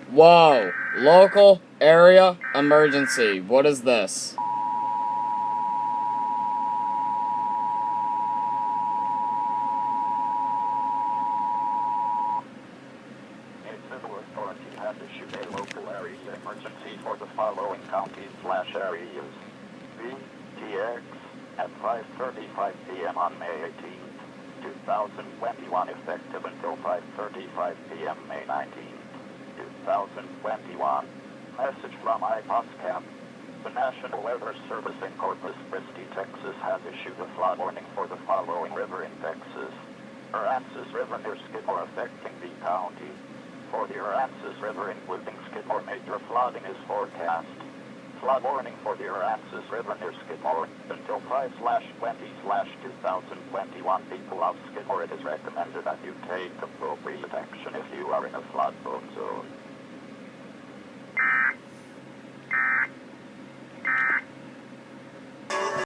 Whoa! Local area emergency. What is this? A civil authority has issued a local area emergency for the following counties/areas. VTX at 5:35 p.m. on May 18th, 2021, effective until 5:35 p.m. May 19th, 2021. Message from IPOSCAP. The National Weather Service in Corpus Christi, Texas has issued a flood warning for the following river in Texas. Aransas River near Skidmore affecting the county. For the Aransas River including Skidmore, major flooding is forecast. Flood warning for the Aransas River near Skidmore until 5/20/2021. People of Skidmore, it is recommended that you take appropriate action if you are in a flood-prone zone.